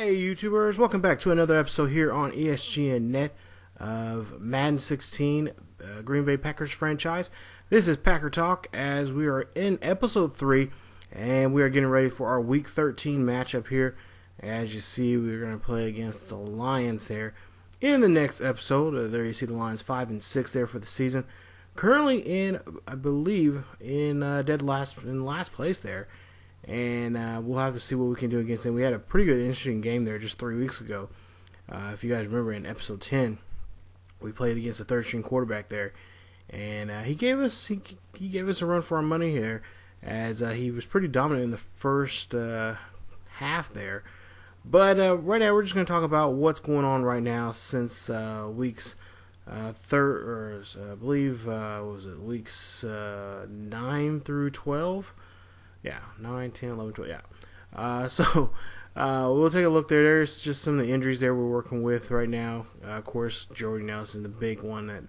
Hey YouTubers, welcome back to another episode here on ESGNet of Madden 16 Green Bay Packers franchise. This is Packer Talk as we are in episode 3 and we are getting ready for our week 13 matchup here. As you see, we're going to play against the Lions there in the next episode. There you see the Lions 5 and 6 there for the season. Currently in, I believe, in last place there. And we'll have to see what we can do against them. We had a pretty good, interesting game there just 3 weeks ago. If you guys remember, in episode 10, we played against a third-string quarterback there, and he gave us a run for our money here, as he was pretty dominant in the first half there. But right now, we're just going to talk about what's going on right now since weeks I believe was it weeks 9 through 12. Yeah, 9, 10, 11, 12, yeah. So we'll take a look there. There's just some of the injuries there we're working with right now. Of course, Jordy Nelson, the big one that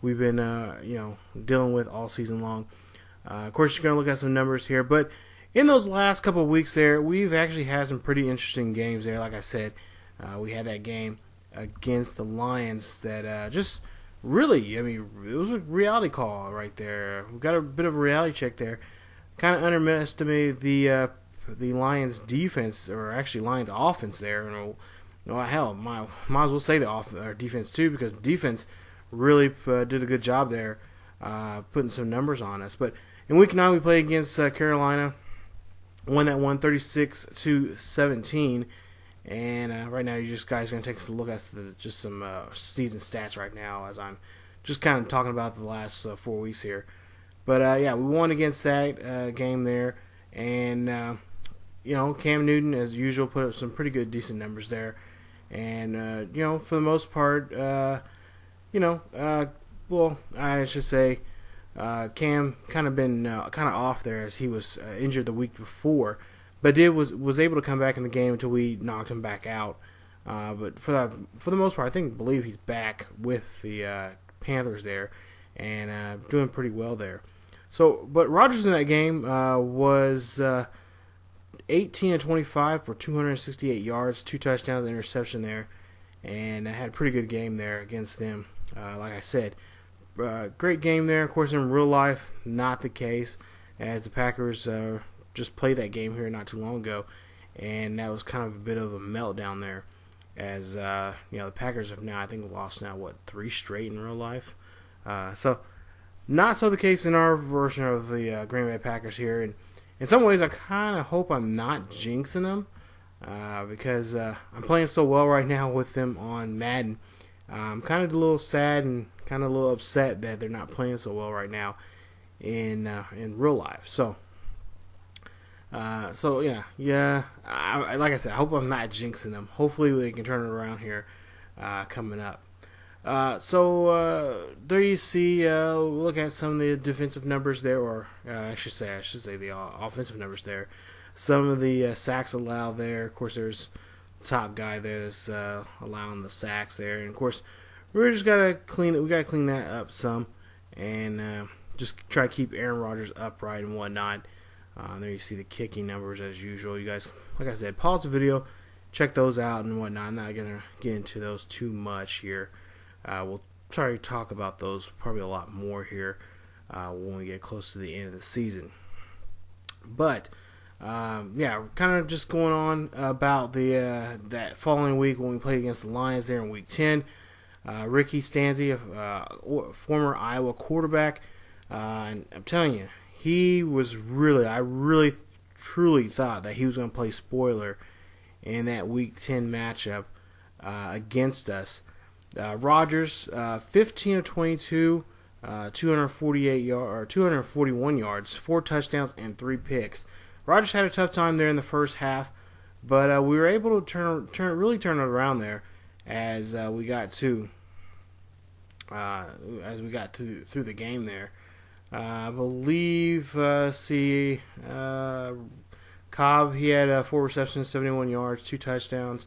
we've been, dealing with all season long. Of course, you're going to look at some numbers here. But in those last couple of weeks there, we've actually had some pretty interesting games there. Like I said, we had that game against the Lions that just really, it was a reality call right there. We got a bit of a reality check there. Kind of underestimated the Lions defense, or actually Lions offense there. Hell, might as well say our defense too, because defense really did a good job there, putting some numbers on us. But in week 9 we played against Carolina, won that one 36-17. And right now you guys are gonna take a look at just some season stats right now, as I'm just kind of talking about the last 4 weeks here. But, we won against that game there. And, Cam Newton, as usual, put up some pretty good, decent numbers there. And, for the most part, I should say Cam kind of been kind of off there, as he was injured the week before. But was able to come back in the game until we knocked him back out. But for the most part, I believe he's back with the Panthers there and doing pretty well there. So, but Rodgers in that game was 18 of 25 for 268 yards, 2 touchdowns, and interception there, and I had a pretty good game there against them. Like I said, great game there. Of course, in real life, not the case, as the Packers just played that game here not too long ago, and that was kind of a bit of a meltdown there, as the Packers have now, I think, lost 3 straight in real life. So not so the case in our version of the Green Bay Packers here. And in some ways, I kind of hope I'm not jinxing them, because I'm playing so well right now with them on Madden. I'm kind of a little sad and kind of a little upset that they're not playing so well right now in real life. So yeah. Like I said, I hope I'm not jinxing them. Hopefully they can turn it around here coming up. There you see, look at some of the defensive numbers there, or I should say the offensive numbers there. Some of the sacks allowed there. Of course, there's the top guy there that's allowing the sacks there, and of course, we just gotta clean it. We gotta clean that up some, and just try to keep Aaron Rodgers upright and whatnot. There you see the kicking numbers as usual. You guys, like I said, pause the video, check those out and whatnot. I'm not gonna get into those too much here. We'll try to talk about those probably a lot more here when we get close to the end of the season. But kind of just going on about the that following week when we played against the Lions there in week 10. Ricky Stanzi, former Iowa quarterback, and I'm telling you, he was I really truly thought that he was going to play spoiler in that week 10 matchup against us. Rodgers, 15 of 22, 241 yards, 4 touchdowns, and 3 picks. Rodgers had a tough time there in the first half, but we were able to really turn it around there as we got through the game there. I believe, Cobb, he had 4 receptions, 71 yards, 2 touchdowns.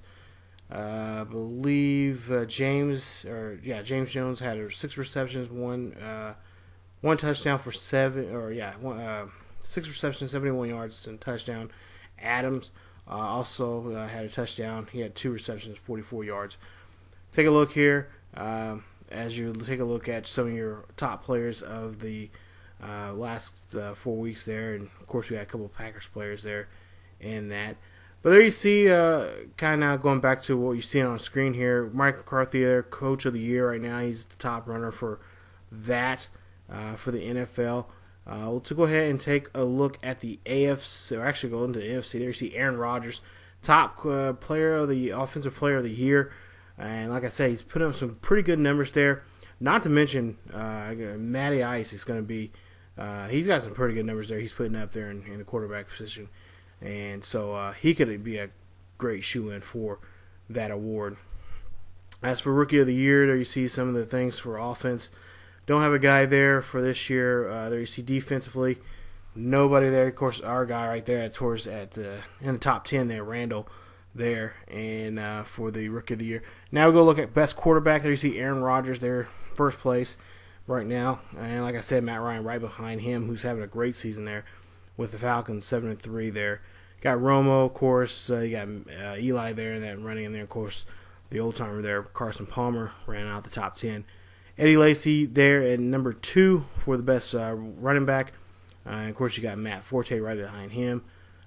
I believe James Jones had 6 receptions, one touchdown for 6 receptions, 71 yards, and touchdown. Adams also had a touchdown. He had 2 receptions, 44 yards. Take a look here. As you take a look at some of your top players of the last 4 weeks there, and of course we got a couple of Packers players there in that. But there you see, kind of going back to what you're seeing on screen here, Mike McCarthy there, Coach of the Year right now. He's the top runner for that for the NFL. We'll go ahead and take a look at the AFC, or actually go into the NFC. There you see Aaron Rodgers, top player of the Offensive Player of the Year. And like I said, he's putting up some pretty good numbers there. Not to mention, Matty Ice is going to be, he's got some pretty good numbers there. He's putting up there in the quarterback position. And so he could be a great shoe-in for that award. As for Rookie of the Year, there you see some of the things for offense. Don't have a guy there for this year. There you see defensively, nobody there. Of course, our guy right there at Torres in the top 10 there, Randall. There and for the Rookie of the Year. Now we'll go look at best quarterback. There you see Aaron Rodgers there, first place right now. And like I said, Matt Ryan right behind him, who's having a great season there with the Falcons, 7-3 there. Got Romo, of course. You got Eli there and that running in there. Of course, the old timer there, Carson Palmer, ran out the top 10. Eddie Lacy there at number 2 for the best running back. And of course, you got Matt Forte right behind him,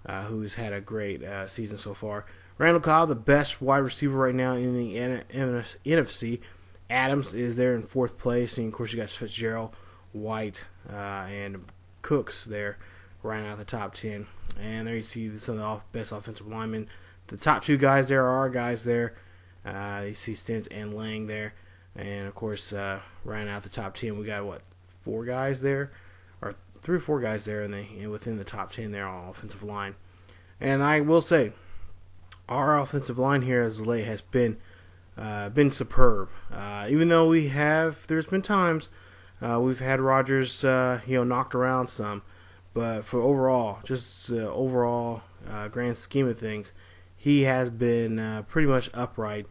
who's had a great season so far. Randall Cobb, the best wide receiver right now in the NFC. Adams is there in 4th place. And, of course, you got Fitzgerald, White, and Cooks there right out the top 10. And there you see some of the best offensive linemen. The top 2 guys there are our guys there. You see Stintz and Lang there. And, of course, right out the top 10, we got, 4 guys there? Or 3 or 4 guys there within the top 10 there on offensive line. And I will say, our offensive line here as of late has been superb. Even though there's been times we've had Rodgers, knocked around some, but for overall, just overall grand scheme of things, he has been pretty much upright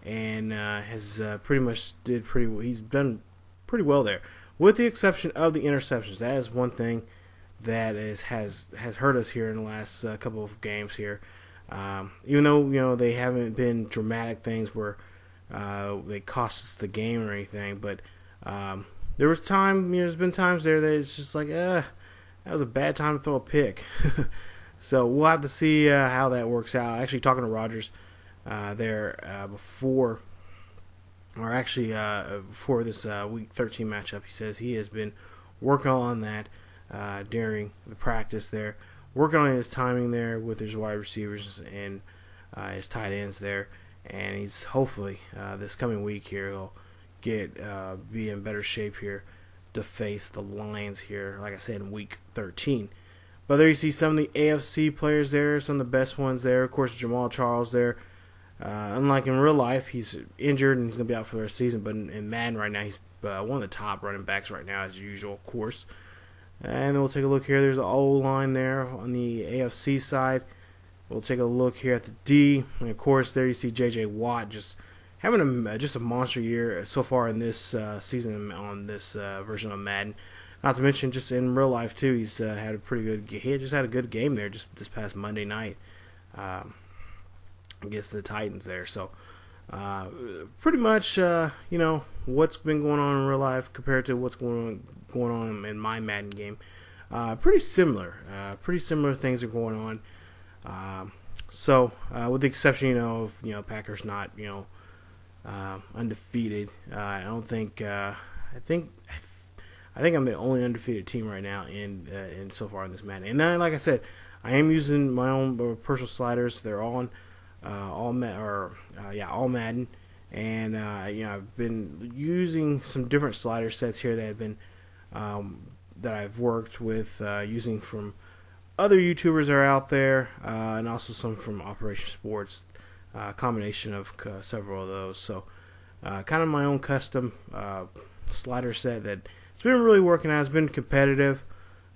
and has he's done pretty well there, with the exception of the interceptions. That is one thing that has hurt us here in the last couple of games here. Even though they haven't been dramatic things where they cost us the game or anything, but there's been times there that it's just like that was a bad time to throw a pick. So we'll have to see how that works out. Actually, talking to Rodgers before this Week 13 matchup, he says he has been working on that during the practice there. Working on his timing there with his wide receivers and his tight ends there, and he's hopefully this coming week here he'll be in better shape here to face the Lions here, like I said, in Week 13. But there you see some of the AFC players there, some of the best ones there. Of course, Jamal Charles there. Unlike in real life, he's injured and he's going to be out for the season, but in Madden right now, he's one of the top running backs right now as usual, of course. And we'll take a look here. There's the O-line there on the AFC side. We'll take a look here at the D. And, of course, there you see J.J. Watt just having a monster year so far in this season on this version of Madden. Not to mention, just in real life, too, he's had a pretty good game. He just had a good game there just this past Monday night against the Titans there. So, pretty much, what's been going on in real life compared to what's going on in my Madden game. Pretty similar. Pretty similar things are going on. So, with the exception, of Packers not undefeated. I think I'm the only undefeated team right now in so far in this Madden. And then, like I said, I am using my own personal sliders. They're all Madden. And I've been using some different slider sets here that have been that I've worked with using from other YouTubers that are out there, and also some from Operation Sports. Combination of several of those. So, kind of my own custom slider set that it's been really working out. It's been competitive,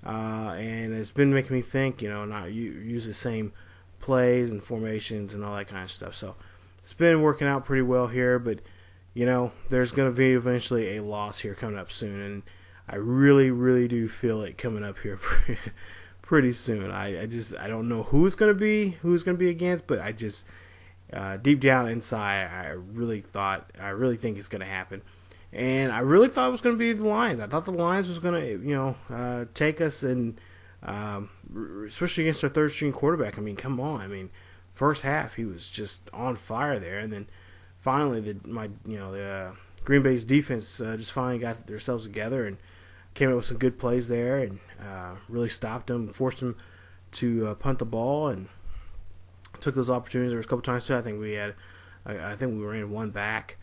and it's been making me think. Not use the same plays and formations and all that kind of stuff. So it's been working out pretty well here, but there's going to be eventually a loss here coming up soon, and I really, really do feel it coming up here pretty soon. I don't know who it's gonna be against, but I just deep down inside, I really think it's gonna happen, and I really thought it was gonna be the Lions. I thought the Lions was gonna take us, and especially against our third string quarterback. I mean, come on. I mean, first half he was just on fire there, and then finally the Green Bay's defense just finally got themselves together and came up with some good plays there, and really stopped them, forced them to punt the ball, and took those opportunities. There was a couple times too. I think we ran one back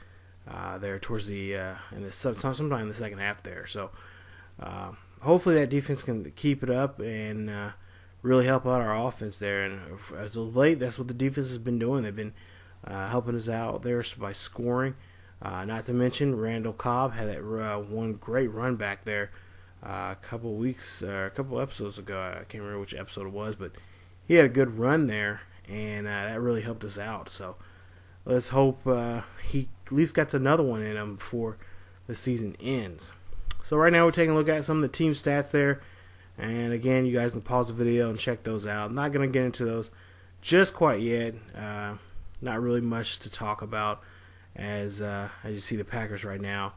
there towards sometime in the second half there. So hopefully that defense can keep it up and really help out our offense there. And as of late, that's what the defense has been doing. They've been helping us out there by scoring. Not to mention, Randall Cobb had that one great run back there a couple episodes ago. I can't remember which episode it was, but he had a good run there, and that really helped us out. So let's hope he at least gets another one in him before the season ends. So right now we're taking a look at some of the team stats there. And again, you guys can pause the video and check those out. I'm not going to get into those just quite yet. Not really much to talk about, as you see the Packers right now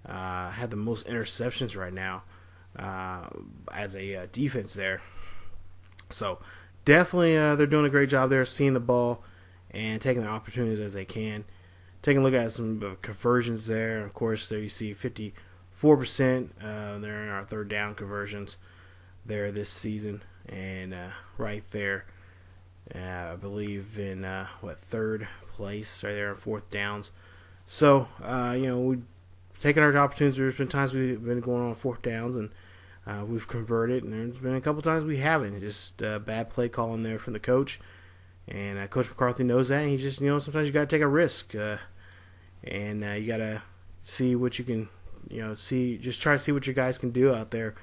have the most interceptions right now as a defense there. So definitely they're doing a great job there, seeing the ball and taking the opportunities as they can. Taking a look at some conversions there. Of course, there you see 54%. They're in our third down conversions there this season, and right there, I believe in third place right there in fourth downs. So we've taken our opportunities. There's been times we've been going on fourth downs and we've converted, and there's been a couple times we haven't. Just bad play calling there from the coach, and Coach McCarthy knows that. And he just sometimes you got to take a risk, and you got to see what you can just try to see what your guys can do out there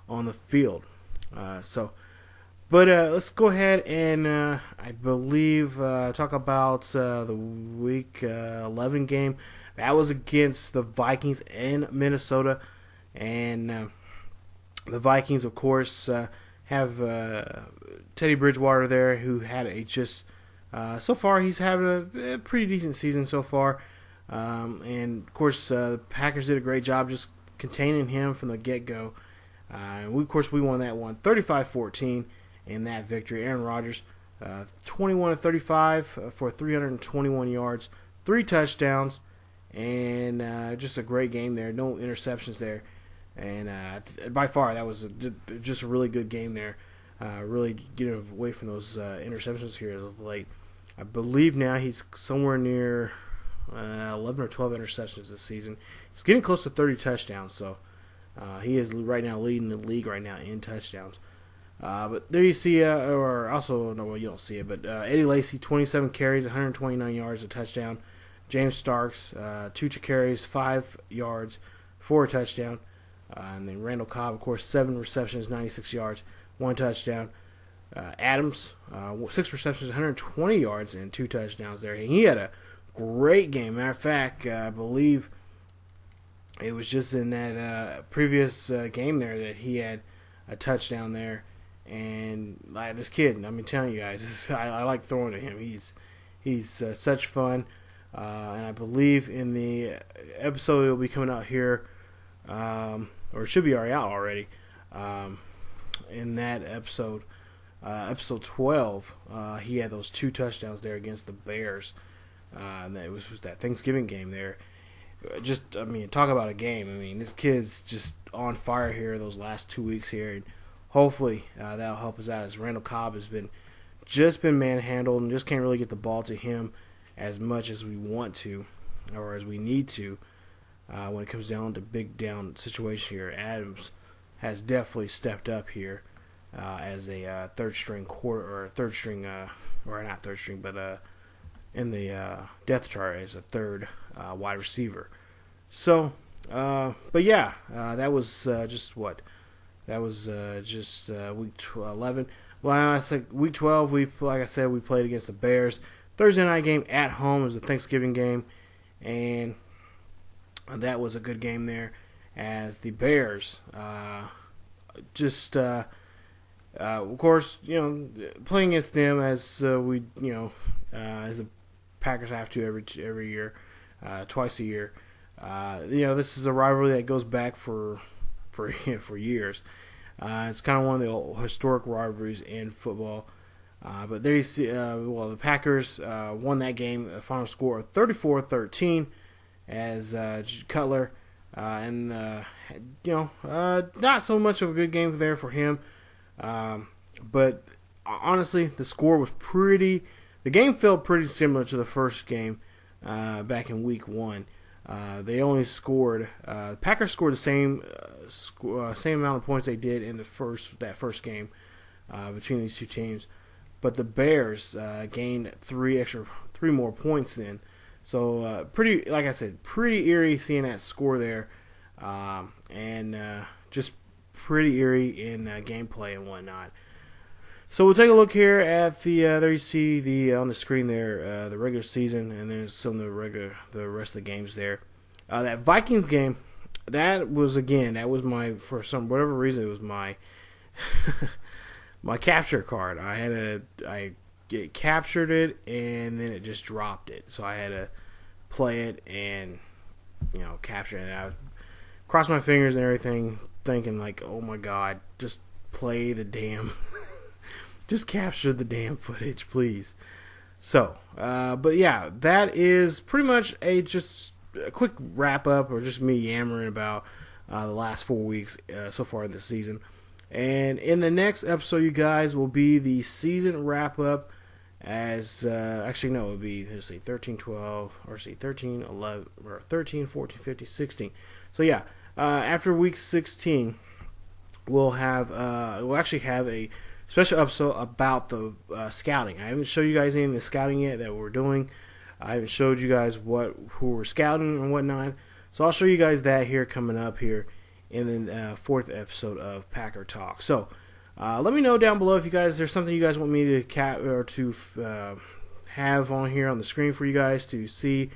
on the field. But let's go ahead and I believe talk about the Week 11 game. That was against the Vikings in Minnesota, and the Vikings, of course, have Teddy Bridgewater there, who had so far he's having a pretty decent season so far. And of course, the Packers did a great job just containing him from the get-go. We won that one 35-14 in that victory. Aaron Rodgers, 21-35 for 321 yards, 3 touchdowns, and just a great game there. No interceptions there. And by far, that was just a really good game there. Really getting away from those interceptions here as of late. I believe now he's somewhere near 11 or 12 interceptions this season. He's getting close to 30 touchdowns, so he is right now leading the league right now in touchdowns. But there you see, you don't see it, but Eddie Lacy, 27 carries, 129 yards, a touchdown. James Starks, 2 carries, 5 yards, 4 a touchdown. And then Randall Cobb, of course, 7 receptions, 96 yards, 1 touchdown. Adams, 6 receptions, 120 yards, and 2 touchdowns there. And he had a great game. Matter of fact, I believe it was just in that previous game there that he had a touchdown there. And this kid, I mean, telling you guys, I like throwing to him. He's such fun. And I believe in the episode that will be coming out here, or it should be already out already, in that episode, episode 12, he had those 2 touchdowns there against the Bears. And it was that Thanksgiving game there. Talk about a game. I mean, this kid's just on fire here those last 2 weeks here, and hopefully that'll help us out, as Randall Cobb has been manhandled and just can't really get the ball to him as much as we want to or as we need to when it comes down to big down situation here. Adams has definitely stepped up here as a third string, in the depth chart as a third wide receiver. So, but yeah, that was just what? That was just week 11. Well, I said week 12. Like I said, we played against the Bears. Thursday night game at home. It was a Thanksgiving game, and that was a good game there, as the Bears Of course, playing against them as as the Packers have to every year, twice a year. This is a rivalry that goes back for years. It's kind of one of the old historic rivalries in football. But there you see, the Packers won that game, a final score of 34-13 as Cutler. Not so much of a good game there for him. But honestly, the score was the game felt pretty similar to the first game back in week 1. They only scored, Packers scored the same amount of points they did in that first game between these two teams. But the Bears gained three more points then. So like I said, pretty eerie seeing that score there, and just pretty eerie in gameplay and whatnot. So we'll take a look here at there you see on the screen there the regular season, and then some of the rest of the games there. That Vikings game, that was for whatever reason it was my my capture card. I captured it and then it just dropped it, so I had to play it and capture it. And I crossed my fingers and everything, thinking like, oh my god, just play the damn. Just capture the damn footage, please. So, but yeah, that is pretty much just a quick wrap up, or just me yammering about the last 4 weeks so far in this season. And in the next episode, you guys, will be the season wrap up. It would be 13, 12, or 13, 11, or 13, 14, 15, 16. So yeah, after week 16, we'll actually have a special episode about the scouting. I haven't showed you guys any of the scouting yet that we're doing. I haven't showed you guys who we're scouting and whatnot. So I'll show you guys that here coming up here in the fourth episode of Packer Talk. So let me know down below if there's something you guys want me to have on here on the screen for you guys to see,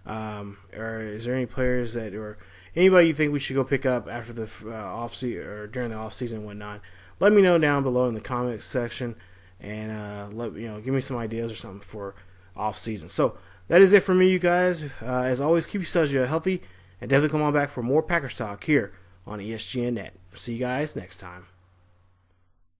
or is there any players or anybody you think we should go pick up after the off season or during the off season and whatnot. Let me know down below in the comments section, and give me some ideas or something for off season. So that is it for me, you guys. As always, keep yourselves healthy, and definitely come on back for more Packers talk here on ESGNet. See you guys next time.